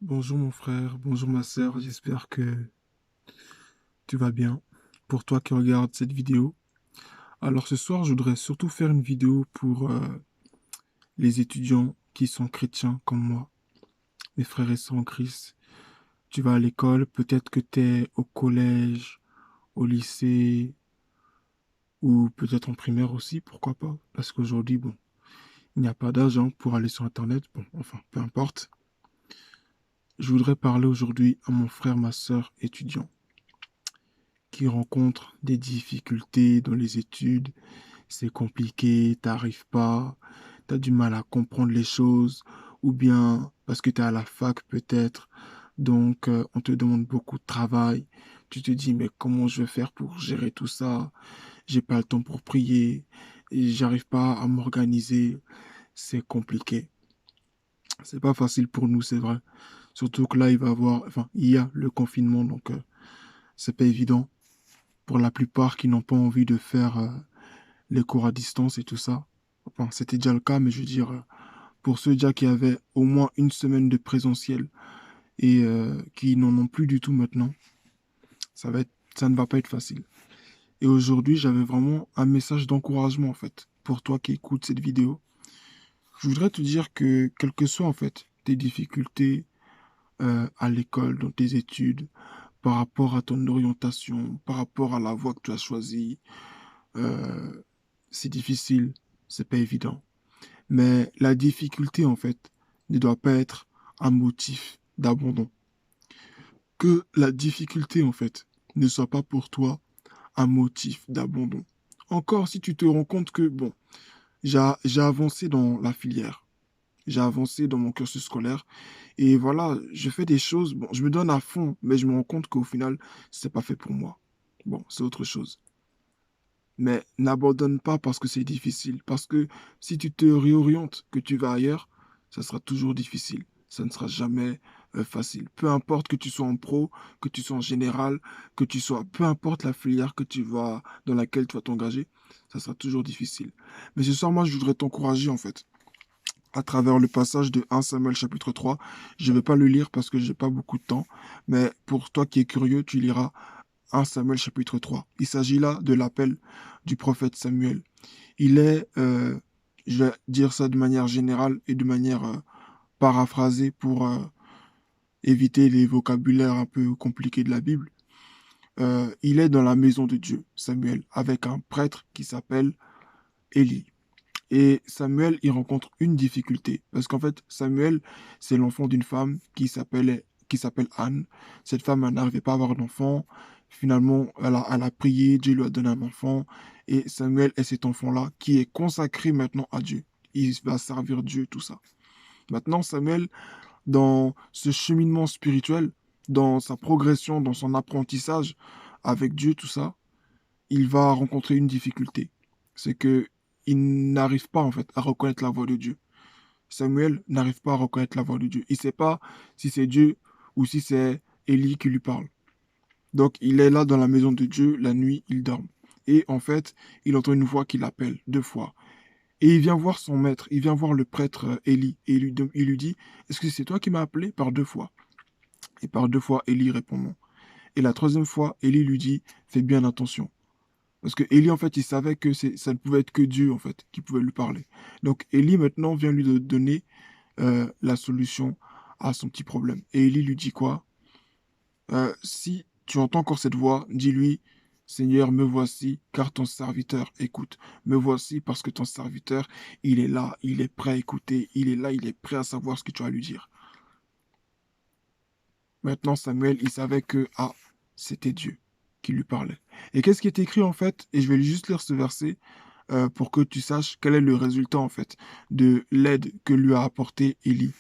Bonjour mon frère, bonjour ma sœur, j'espère que tu vas bien. Pour toi qui regardes cette vidéo. Alors ce soir, je voudrais surtout faire une vidéo pour les étudiants qui sont chrétiens comme moi, mes frères et sœurs en Christ. Tu vas à l'école, peut-être que tu es au collège, au lycée ou peut-être en primaire aussi, pourquoi pas? Parce qu'aujourd'hui, bon, il n'y a pas d'argent pour aller sur Internet, bon, enfin, peu importe. Je voudrais parler aujourd'hui à mon frère, ma sœur étudiant qui rencontrent des difficultés dans les études. C'est compliqué, t'arrives pas, t'as du mal à comprendre les choses, ou bien parce que t'es à la fac peut-être, donc on te demande beaucoup de travail. Tu te dis, mais comment je vais faire pour gérer tout ça? J'ai pas le temps pour prier, et j'arrive pas à m'organiser. C'est compliqué. C'est pas facile pour nous, c'est vrai. Surtout que là, il y a le confinement, donc c'est pas évident pour la plupart qui n'ont pas envie de faire les cours à distance et tout ça. Enfin, c'était déjà le cas, mais je veux dire, pour ceux déjà qui avaient au moins une semaine de présentiel et qui n'en ont plus du tout maintenant, ça ne va pas être facile. Et aujourd'hui, j'avais vraiment un message d'encouragement, en fait, pour toi qui écoutes cette vidéo. Je voudrais te dire que, quelles que soient, en fait, tes difficultés à l'école, dans tes études, par rapport à ton orientation, par rapport à la voie que tu as choisie, euh, c'est difficile, c'est pas évident. Mais la difficulté, en fait, ne doit pas être un motif d'abandon. Que la difficulté, en fait, ne soit pas pour toi un motif d'abandon. Encore si tu te rends compte que, bon, j'ai avancé dans la filière, j'ai avancé dans mon cursus scolaire, et voilà, je fais des choses, bon, je me donne à fond, mais je me rends compte qu'au final, c'est pas fait pour moi. Bon, c'est autre chose. Mais n'abandonne pas parce que c'est difficile. Parce que si tu te réorientes, que tu vas ailleurs, ça sera toujours difficile. Ça ne sera jamais facile. Peu importe que tu sois en pro, que tu sois en général, que tu sois, peu importe la filière que tu vas, dans laquelle tu vas t'engager, ça sera toujours difficile. Mais ce soir, moi, je voudrais t'encourager, en fait, à travers le passage de 1 Samuel chapitre 3. Je ne vais pas le lire parce que j'ai pas beaucoup de temps. Mais pour toi qui es curieux, tu liras 1 Samuel chapitre 3. Il s'agit là de l'appel du prophète Samuel. Il est, je vais dire ça de manière générale et de manière paraphrasée pour éviter les vocabulaires un peu compliqués de la Bible. Il est dans la maison de Dieu, Samuel, avec un prêtre qui s'appelle Élie. Et Samuel, il rencontre une difficulté. Parce qu'en fait, Samuel, c'est l'enfant d'une femme qui s'appelle Anne. Cette femme, elle n'arrivait pas à avoir d'enfant. Finalement, elle a prié, Dieu lui a donné un enfant. Et Samuel est cet enfant-là qui est consacré maintenant à Dieu. Il va servir Dieu, tout ça. Maintenant, Samuel, dans ce cheminement spirituel, dans sa progression, dans son apprentissage avec Dieu, tout ça, il va rencontrer une difficulté. C'est que il n'arrive pas en fait à reconnaître la voix de Dieu. Samuel n'arrive pas à reconnaître la voix de Dieu. Il ne sait pas si c'est Dieu ou si c'est Élie qui lui parle. Donc il est là dans la maison de Dieu, la nuit, il dort. Et en fait, il entend une voix qui l'appelle 2 fois. Et il vient voir son maître, il vient voir le prêtre Élie. Et il lui dit, est-ce que c'est toi qui m'as appelé par 2 fois? Et par 2 fois, Élie répond non. Et la troisième fois, Élie lui dit, fais bien attention. Parce que Élie, en fait, il savait que ça ne pouvait être que Dieu, en fait, qui pouvait lui parler. Donc, Élie, maintenant, vient lui donner la solution à son petit problème. Et Élie lui dit quoi? Si tu entends encore cette voix, dis-lui, Seigneur, me voici, car ton serviteur écoute. Me voici parce que ton serviteur, il est là, il est prêt à écouter, il est là, il est prêt à savoir ce que tu as à lui dire. Maintenant, Samuel, il savait que, ah, c'était Dieu qui lui parlait. Et qu'est-ce qui est écrit, en fait? Et je vais juste lire ce verset pour que tu saches quel est le résultat en fait de l'aide que lui a apporté Élie.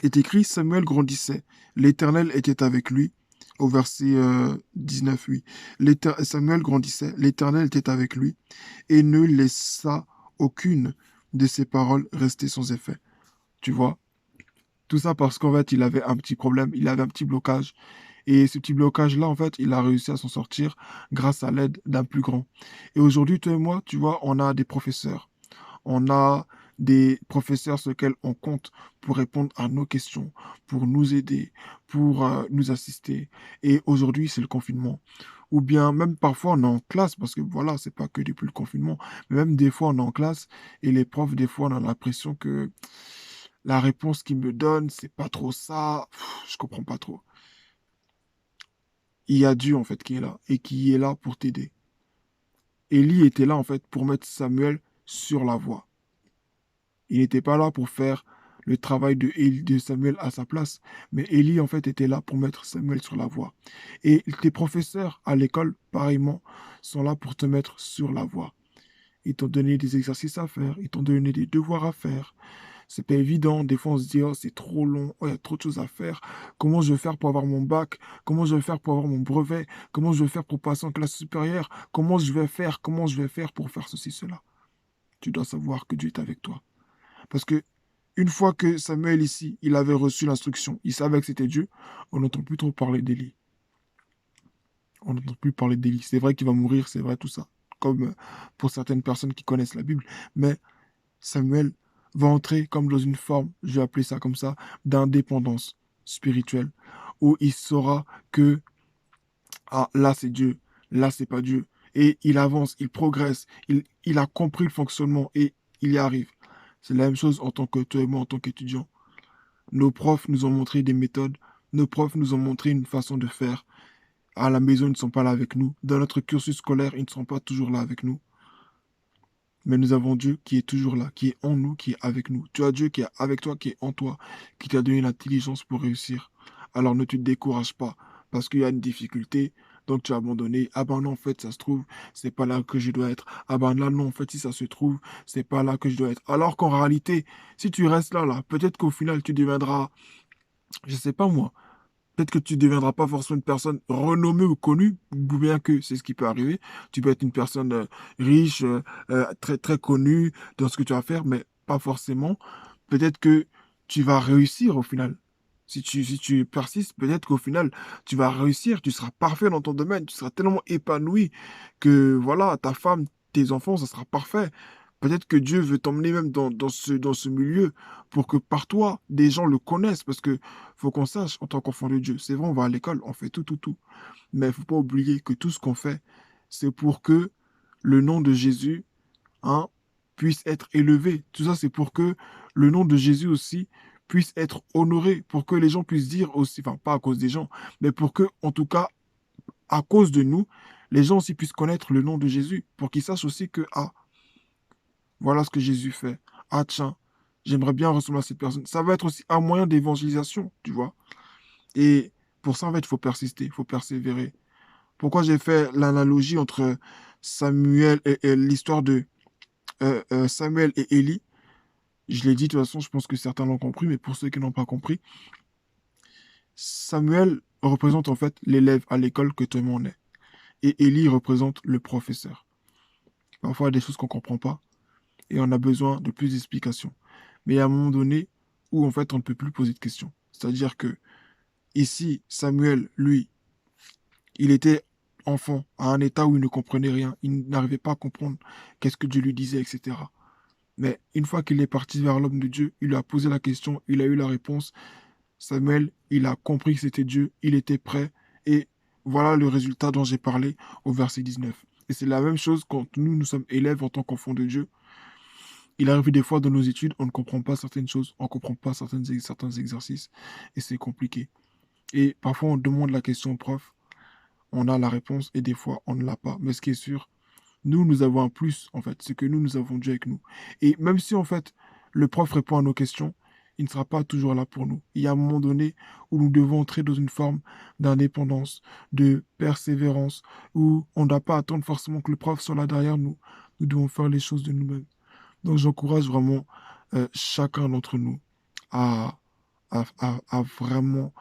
Il est écrit, Samuel grandissait, l'Éternel était avec lui, au verset 19, oui. Samuel grandissait, l'Éternel était avec lui, et ne laissa aucune de ses paroles rester sans effet. Tu vois? Tout ça parce qu'en fait, il avait un petit problème, il avait un petit blocage. Et ce petit blocage-là, en fait, il a réussi à s'en sortir grâce à l'aide d'un plus grand. Et aujourd'hui, toi et moi, tu vois, on a des professeurs, on a des professeurs sur lesquels on compte pour répondre à nos questions, pour nous aider, pour nous assister. Et aujourd'hui, c'est le confinement. Ou bien même parfois on est en classe, parce que voilà, c'est pas que depuis le confinement, mais même des fois on est en classe et les profs, des fois on a l'impression que la réponse qu'ils me donnent, c'est pas trop ça. Je comprends pas trop. Il y a Dieu en fait qui est là et qui est là pour t'aider. Élie était là en fait pour mettre Samuel sur la voie. Il n'était pas là pour faire le travail de Samuel à sa place, mais Élie en fait était là pour mettre Samuel sur la voie. Et tes professeurs à l'école, pareillement, sont là pour te mettre sur la voie. Ils t'ont donné des exercices à faire, ils t'ont donné des devoirs à faire. C'est pas évident. Des fois, on se dit, oh, c'est trop long, oh, il y a trop de choses à faire. Comment je vais faire pour avoir mon bac? Comment je vais faire pour avoir mon brevet? Comment je vais faire pour passer en classe supérieure? Comment je vais faire pour faire ceci, cela? Tu dois savoir que Dieu est avec toi. Parce que une fois que Samuel ici, il avait reçu l'instruction, il savait que c'était Dieu, on n'entend plus trop parler d'Élie. On n'entend plus parler d'Élie. C'est vrai qu'il va mourir, c'est vrai tout ça. Comme pour certaines personnes qui connaissent la Bible. Mais Samuel va entrer comme dans une forme, je vais appeler ça comme ça, d'indépendance spirituelle, où il saura que, ah, là c'est Dieu, là c'est pas Dieu. Et il avance, il progresse, il a compris le fonctionnement et il y arrive. C'est la même chose en tant que toi et moi, en tant qu'étudiant. Nos profs nous ont montré des méthodes, nos profs nous ont montré une façon de faire. À la maison, ils ne sont pas là avec nous. Dans notre cursus scolaire, ils ne sont pas toujours là avec nous. Mais nous avons Dieu qui est toujours là, qui est en nous, qui est avec nous. Tu as Dieu qui est avec toi, qui est en toi, qui t'a donné l'intelligence pour réussir. Alors ne te décourage pas parce qu'il y a une difficulté, donc tu as abandonné. Ah ben non, en fait, ça se trouve, c'est pas là que je dois être. Ah ben là, non, en fait, si ça se trouve, c'est pas là que je dois être. Alors qu'en réalité, si tu restes là, peut-être qu'au final, tu deviendras, je sais pas moi, peut-être que tu ne deviendras pas forcément une personne renommée ou connue, ou bien que c'est ce qui peut arriver. Tu peux être une personne riche, très, très connue dans ce que tu vas faire, mais pas forcément. Peut-être que tu vas réussir au final. Si tu persistes, peut-être qu'au final, tu vas réussir, tu seras parfait dans ton domaine, tu seras tellement épanoui que voilà, ta femme, tes enfants, ça sera parfait. Peut-être que Dieu veut t'emmener même dans ce milieu pour que par toi, des gens le connaissent. Parce que faut qu'on sache, en tant qu'enfant de Dieu, c'est vrai, on va à l'école, on fait tout, tout, tout. Mais il faut pas oublier que tout ce qu'on fait, c'est pour que le nom de Jésus, hein, puisse être élevé. Tout ça, c'est pour que le nom de Jésus aussi puisse être honoré, pour que les gens puissent dire aussi, enfin, pas à cause des gens, mais pour que, en tout cas, à cause de nous, les gens aussi puissent connaître le nom de Jésus, pour qu'ils sachent aussi que, ah, voilà ce que Jésus fait. Ah, tiens, j'aimerais bien ressembler à cette personne. Ça va être aussi un moyen d'évangélisation, tu vois. Et pour ça, en fait, il faut persister, il faut persévérer. Pourquoi j'ai fait l'analogie entre Samuel et l'histoire de Samuel et Élie? Je l'ai dit, de toute façon, je pense que certains l'ont compris, mais pour ceux qui n'ont pas compris, Samuel représente en fait l'élève à l'école que tout le monde est. Et Élie représente le professeur. Parfois, il y a des choses qu'on ne comprend pas et on a besoin de plus d'explications. Mais il y a un moment donné où en fait, on ne peut plus poser de questions. C'est-à-dire que ici, Samuel, lui, il était enfant, à un état où il ne comprenait rien. Il n'arrivait pas à comprendre qu'est-ce que Dieu lui disait, etc. Mais une fois qu'il est parti vers l'homme de Dieu, il lui a posé la question, il a eu la réponse. Samuel, il a compris que c'était Dieu, il était prêt. Et voilà le résultat dont j'ai parlé au verset 19. Et c'est la même chose quand nous sommes élèves en tant qu'enfants de Dieu. Il arrive des fois dans nos études, on ne comprend pas certaines choses, on ne comprend pas certains exercices, et c'est compliqué. Et parfois, on demande la question au prof, on a la réponse, et des fois, on ne l'a pas. Mais ce qui est sûr, nous avons un plus, en fait, c'est que nous avons Dieu avec nous. Et même si, en fait, le prof répond à nos questions, il ne sera pas toujours là pour nous. Il y a un moment donné où nous devons entrer dans une forme d'indépendance, de persévérance, où on ne doit pas attendre forcément que le prof soit là derrière nous. Nous devons faire les choses de nous-mêmes. Donc, j'encourage vraiment chacun d'entre nous à, à vraiment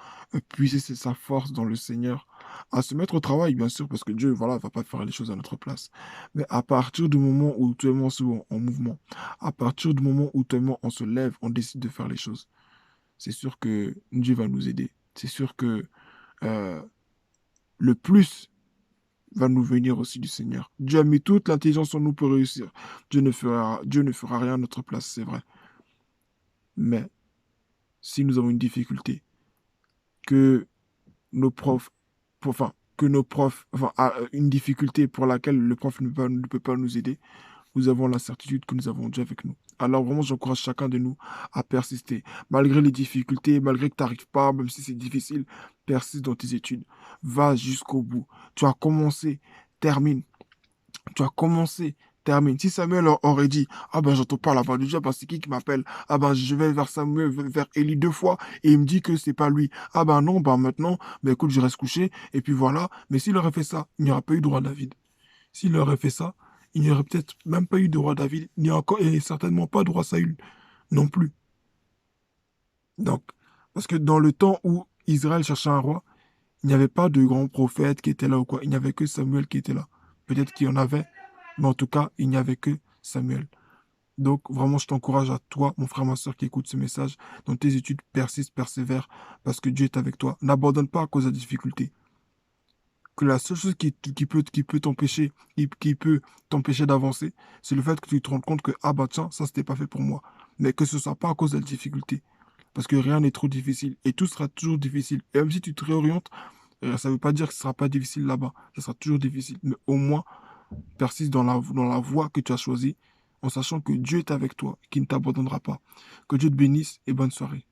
puiser sa force dans le Seigneur, à se mettre au travail, bien sûr, parce que Dieu, voilà, va pas faire les choses à notre place. Mais à partir du moment où tout le monde se met en mouvement, à partir du moment où tout le monde on se lève, on décide de faire les choses, c'est sûr que Dieu va nous aider. C'est sûr que euh, le plus va nous venir aussi du Seigneur. Dieu a mis toute l'intelligence en nous pour réussir. Dieu ne fera rien à notre place, c'est vrai. Mais si nous avons une difficulté, que nos profs, que nos profs, une difficulté pour laquelle le prof ne peut pas nous aider, nous avons la certitude que nous avons Dieu avec nous. Alors vraiment, j'encourage chacun de nous à persister. Malgré les difficultés, malgré que tu n'arrives pas, même si c'est difficile, persiste dans tes études. Va jusqu'au bout. Tu as commencé, termine. Tu as commencé, termine. Si Samuel aurait dit, ah ben j'entends pas la voix de Dieu, parce que c'est qui m'appelle? Ah ben je vais vers Samuel, vers Élie 2 fois, et il me dit que c'est pas lui. Ah ben non, ben maintenant, ben écoute, je reste couché, et puis voilà. Mais s'il aurait fait ça, il n'y aurait pas eu droit à David. S'il aurait fait ça, il n'y aurait peut-être même pas eu de roi David, ni encore, et certainement pas de roi Saül non plus. Donc, parce que dans le temps où Israël cherchait un roi, il n'y avait pas de grands prophètes qui étaient là ou quoi. Il n'y avait que Samuel qui était là. Peut-être qu'il y en avait, mais en tout cas, il n'y avait que Samuel. Donc, vraiment, je t'encourage à toi, mon frère, ma soeur qui écoute ce message, dans tes études, persiste, persévère, parce que Dieu est avec toi. N'abandonne pas à cause de la difficulté. Que la seule chose qui peut t'empêcher, qui peut t'empêcher d'avancer, c'est le fait que tu te rendes compte que, ah bah tiens, ça c'était pas fait pour moi. Mais que ce soit pas à cause de la difficulté. Parce que rien n'est trop difficile. Et tout sera toujours difficile. Et même si tu te réorientes, ça veut pas dire que ce sera pas difficile là-bas. Ça sera toujours difficile. Mais au moins, persiste dans la voie que tu as choisie, en sachant que Dieu est avec toi, qu'il ne t'abandonnera pas. Que Dieu te bénisse et bonne soirée.